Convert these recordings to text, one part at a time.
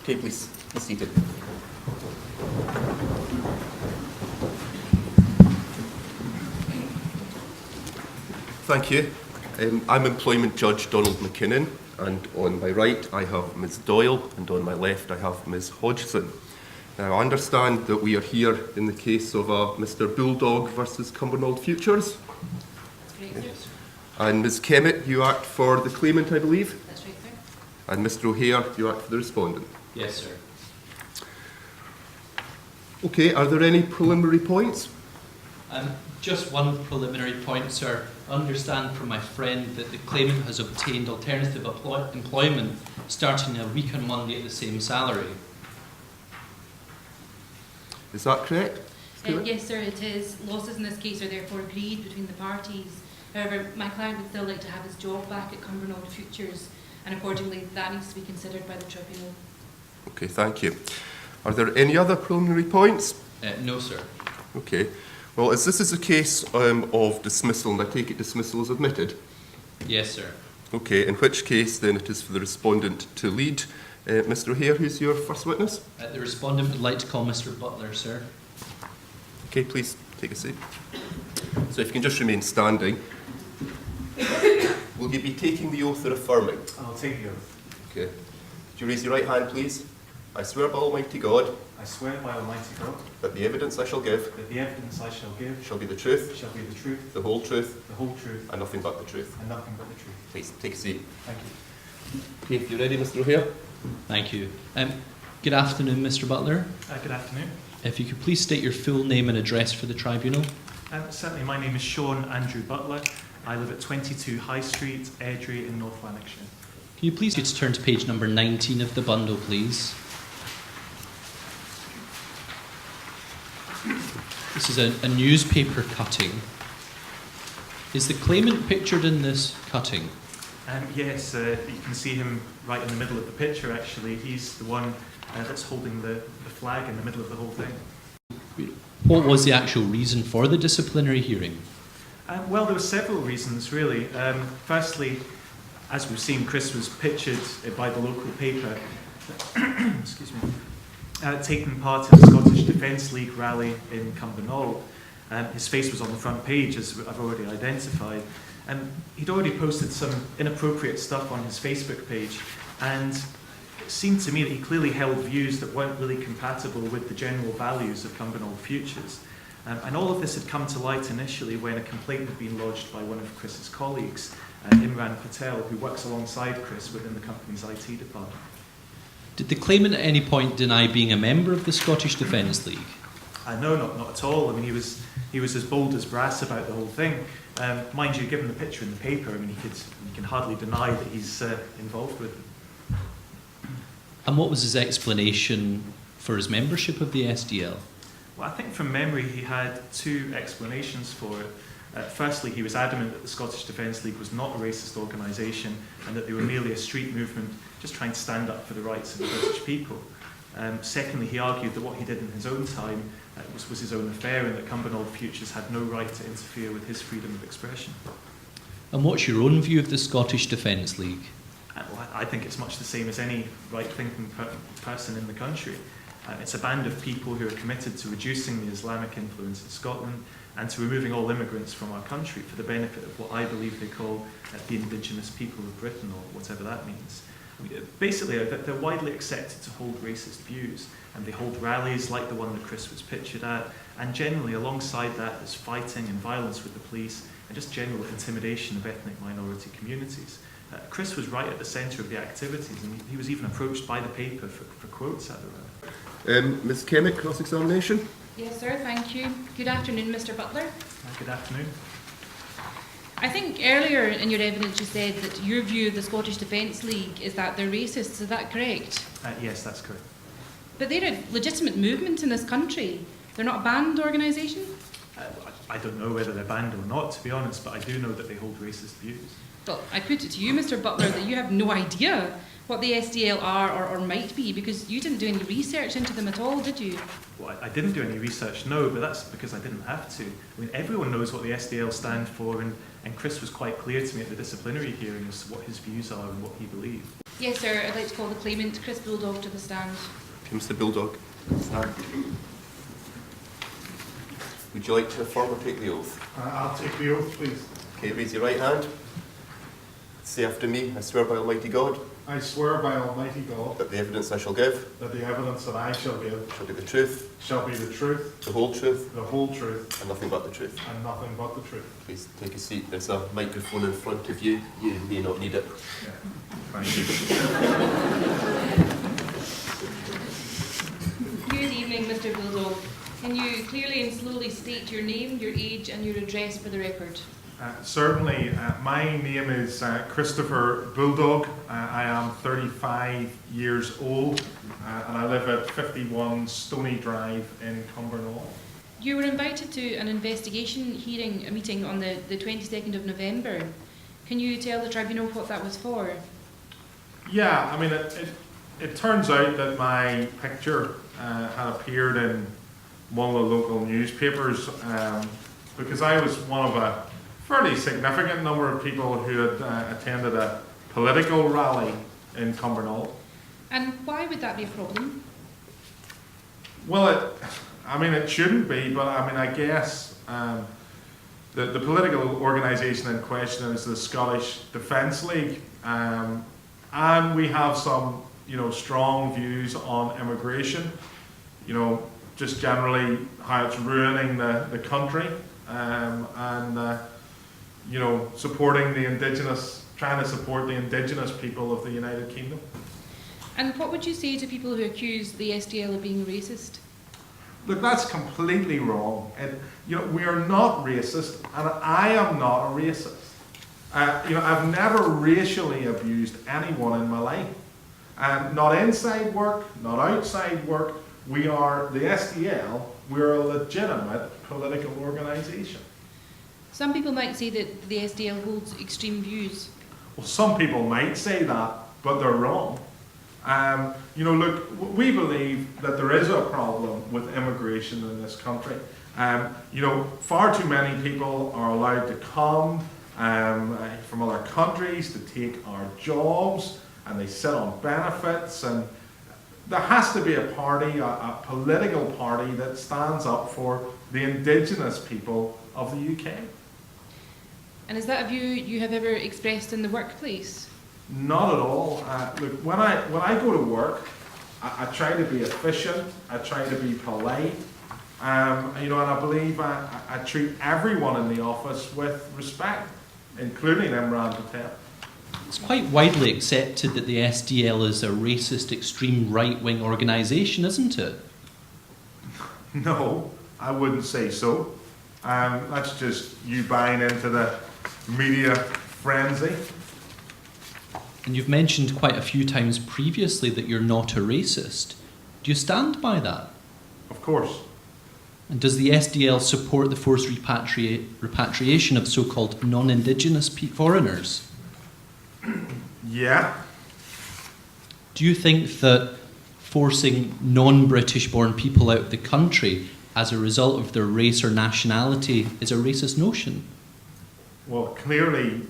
Okay, please be seated. Thank you. I'm Employment Judge Donald McKinnon, and on my right I have Ms Doyle, and on my left I have Ms Hodgson. Now, I understand that we are here in the case of Mr Bulldog versus Cumbernauld Futures. That's right, sir. And Ms Kemet, you act for the claimant, I believe? That's right, sir. And Mr O'Hare, you act for the respondent? Yes, sir. Okay, are there any preliminary points? Just one preliminary point, sir. I understand from my friend that the claimant has obtained alternative employment starting a week on Monday at the same salary. Is that correct? Yes, sir, it is. Losses in this case are therefore agreed between the parties. However, my client would still like to have his job back at Cumbernauld Futures, and accordingly that needs to be considered by the Tribunal. Okay, thank you. Are there any other preliminary points? No, sir. Okay. Well, as this is a case of dismissal, and I take it dismissal is admitted? Yes, sir. Okay, in which case then it is for the respondent to lead. Mr O'Hare, who's your first witness? The respondent would like to call Mr Butler, sir. Okay, please take a seat. So if you can just remain standing. Will you be taking the oath or affirming? I'll take the oath. Okay. Would you raise your right hand, please? I swear by Almighty God I swear by Almighty God that the evidence I shall give that the evidence I shall give shall be the truth, shall be the truth, the whole truth, the whole truth, and nothing but the truth. and nothing but the truth. Please take a seat. Thank you. Okay, if you're ready, Mr O'Hare. Thank you. Good afternoon, Mr Butler. Good afternoon. If you could please state your full name and address for the tribunal. Certainly, my name is Sean Andrew Butler. I live at 22 High Street, Airdrie in North Lanarkshire. Can you please just turn to page number 19 of the bundle, please? This is a newspaper cutting. Is the claimant pictured in this cutting? Yes, you can see him right in the middle of the picture, actually. He's the one that's holding the flag in the middle of the whole thing. What was the actual reason for the disciplinary hearing? Well, there were several reasons, really. Firstly, as we've seen, Chris was pictured by the local paper excuse me, taking part in the Scottish Defence League rally in Cumbernauld. His face was on the front page, as I've already identified. And he'd already posted some inappropriate stuff on his Facebook page, and it seemed to me that he clearly held views that weren't really compatible with the general values of Cumbernauld Futures. And all of this had come to light initially when a complaint had been lodged by one of Chris's colleagues, Imran Patel, who works alongside Chris within the company's IT department. Did the claimant at any point deny being a member of the Scottish Defence League? No, not at all. I mean, he was as bold as brass about the whole thing. Mind you, given the picture in the paper, I mean, he can hardly deny that he's involved with it. And what was his explanation for his membership of the SDL? Well, I think from memory he had two explanations for it. Firstly, he was adamant that the Scottish Defence League was not a racist organisation and that they were merely a street movement just trying to stand up for the rights of the British people. Secondly, he argued that what he did in his own time was his own affair and that Cumbernauld Futures had no right to interfere with his freedom of expression. And what's your own view of the Scottish Defence League? Well, I think it's much the same as any right-thinking person in the country. It's a band of people who are committed to reducing the Islamic influence in Scotland and to removing all immigrants from our country for the benefit of what I believe they call the indigenous people of Britain, or whatever that means. I mean, basically, they're widely accepted to hold racist views, and they hold rallies like the one that Chris was pictured at, and generally alongside that there's fighting and violence with the police and just general intimidation of ethnic minority communities. Chris was right at the centre of the activities, and he was even approached by the paper for quotes at the rally. Ms Kemet, cross-examination. Yes, sir, thank you. Good afternoon, Mr Butler. Good afternoon. I think earlier in your evidence you said that your view of the Scottish Defence League is that they're racist. Is that correct? Yes, that's correct. But they're a legitimate movement in this country. They're not a banned organisation? I don't know whether they're banned or not, to be honest, but I do know that they hold racist views. Well, I put it to you, Mr. Butler, that you have no idea what the SDL are or might be, because you didn't do any research into them at all, did you? Well, I didn't do any research, no, but that's because I didn't have to. I mean, everyone knows what the SDL stand for, and Chris was quite clear to me at the disciplinary hearing as to what his views are and what he believes. Yes, sir. I'd like to call the claimant, Chris Bulldog, to the stand. Mr. Bulldog, stand. Would you like to affirm or take the oath? I'll take the oath, please. Okay, raise your right hand. Say after me, I swear by Almighty God I swear by Almighty God that the evidence I shall give that the evidence that I shall give shall be the truth, shall be the truth, the whole truth, the whole truth, and nothing but the truth. and nothing but the truth. Please take a seat. There's a microphone in front of you. You may not need it. Yeah. Thank you. Good evening, Mr. Bulldog. Can you clearly and slowly state your name, your age, and your address for the record? Certainly. My name is Christopher Bulldog. I am 35 years old and I live at 51 Stony Drive in Cumbernauld. You were invited to an investigation hearing, a meeting on the 22nd of November. Can you tell the tribunal what that was for? Yeah, I mean, it turns out that my picture had appeared in one of the local newspapers because I was one of a fairly significant number of people who had attended a political rally in Cumbernauld. And why would that be a problem? Well, it shouldn't be, but I guess the political organisation in question is the Scottish Defence League, and we have some, strong views on immigration. Just generally how it's ruining the country, supporting the indigenous, trying to support the indigenous people of the United Kingdom. And what would you say to people who accuse the SDL of being racist? Look, that's completely wrong. We are not racist, and I am not a racist. I've never racially abused anyone in my life. Not inside work, not outside work. We are, the SDL, we're a legitimate political organisation. Some people might say that the SDL holds extreme views. Well, some people might say that, but they're wrong. Look, we believe that there is a problem with immigration in this country. Far too many people are allowed to come from other countries to take our jobs, and they sit on benefits, and there has to be a party, a political party that stands up for the indigenous people of the UK. And is that a view you have ever expressed in the workplace? Not at all. Look, when I go to work, I try to be efficient. I try to be polite. And I believe I treat everyone in the office with respect, including Imran Patel. It's quite widely accepted that the SDL is a racist, extreme right-wing organisation, isn't it? No, I wouldn't say so. That's just you buying into the media frenzy. And you've mentioned quite a few times previously that you're not a racist. Do you stand by that? Of course. And does the SDL support the forced repatriation of so-called non-Indigenous foreigners? Yeah. Do you think that forcing non-British born people out of the country as a result of their race or nationality is a racist notion? Well, clearly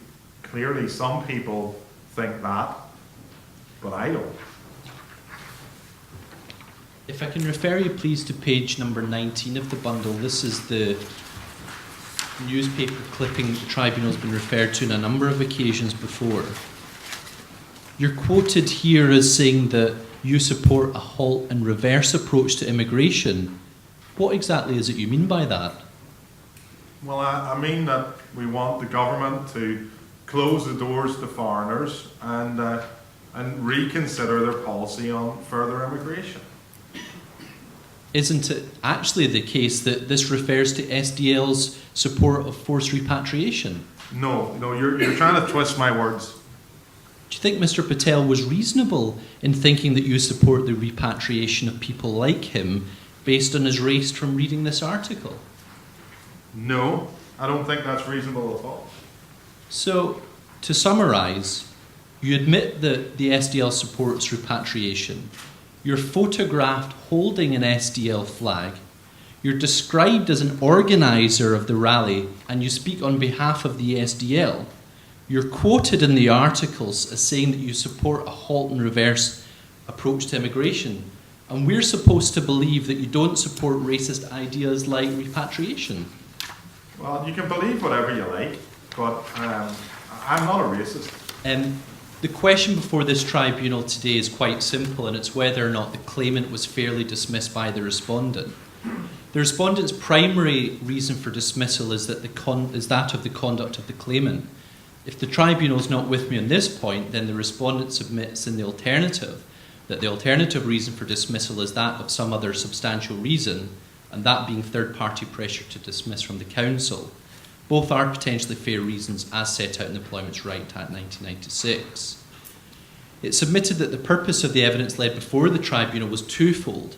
some people think that, but I don't. If I can refer you please to page number 19 of the bundle. This is the newspaper clipping the Tribunal's been referred to on a number of occasions before. You're quoted here as saying that you support a halt and reverse approach to immigration. What exactly is it you mean by that? Well, I mean that we want the government to close the doors to foreigners and reconsider their policy on further immigration. Isn't it actually the case that this refers to SDL's support of forced repatriation? No, you're trying to twist my words. Do you think Mr. Patel was reasonable in thinking that you support the repatriation of people like him based on his race from reading this article? No, I don't think that's reasonable at all. So, to summarise, you admit that the SDL supports repatriation. You're photographed holding an SDL flag. You're described as an organiser of the rally, and you speak on behalf of the SDL. You're quoted in the articles as saying that you support a halt and reverse approach to immigration. And we're supposed to believe that you don't support racist ideas like repatriation. Well, you can believe whatever you like, but I'm not a racist. The question before this tribunal today is quite simple, and it's whether or not the claimant was fairly dismissed by the respondent. The respondent's primary reason for dismissal is that of the conduct of the claimant. If the tribunal is not with me on this point, then the respondent submits in the alternative that the alternative reason for dismissal is that of some other substantial reason, and that being third-party pressure to dismiss from the council. Both are potentially fair reasons as set out in the Employment Rights Act 1996. It's submitted that the purpose of the evidence led before the tribunal was twofold.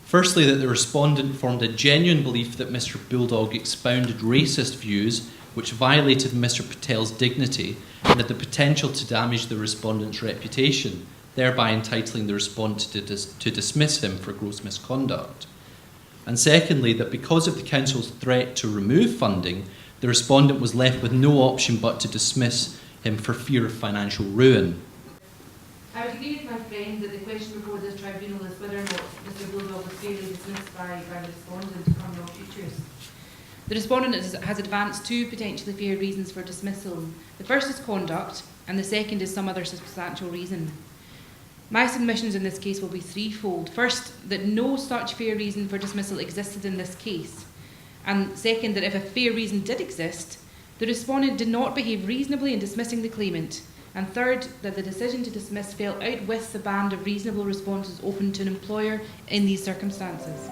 Firstly, that the respondent formed a genuine belief that Mr. Bulldog expounded racist views which violated Mr. Patel's dignity and had the potential to damage the respondent's reputation, thereby entitling the respondent to dismiss him for gross misconduct. And secondly, that because of the council's threat to remove funding, the respondent was left with no option but to dismiss him for fear of financial ruin. I would agree with my friend that the question before this tribunal is whether or not Mr. Bulldog was fairly dismissed by the respondent to Criminal Futures. The respondent has advanced two potentially fair reasons for dismissal. The first is conduct, and the second is some other substantial reason. My submissions in this case will be threefold. First, that no such fair reason for dismissal existed in this case. And second, that if a fair reason did exist, the respondent did not behave reasonably in dismissing the claimant. And third, that the decision to dismiss fell out with the band of reasonable responses open to an employer in these circumstances.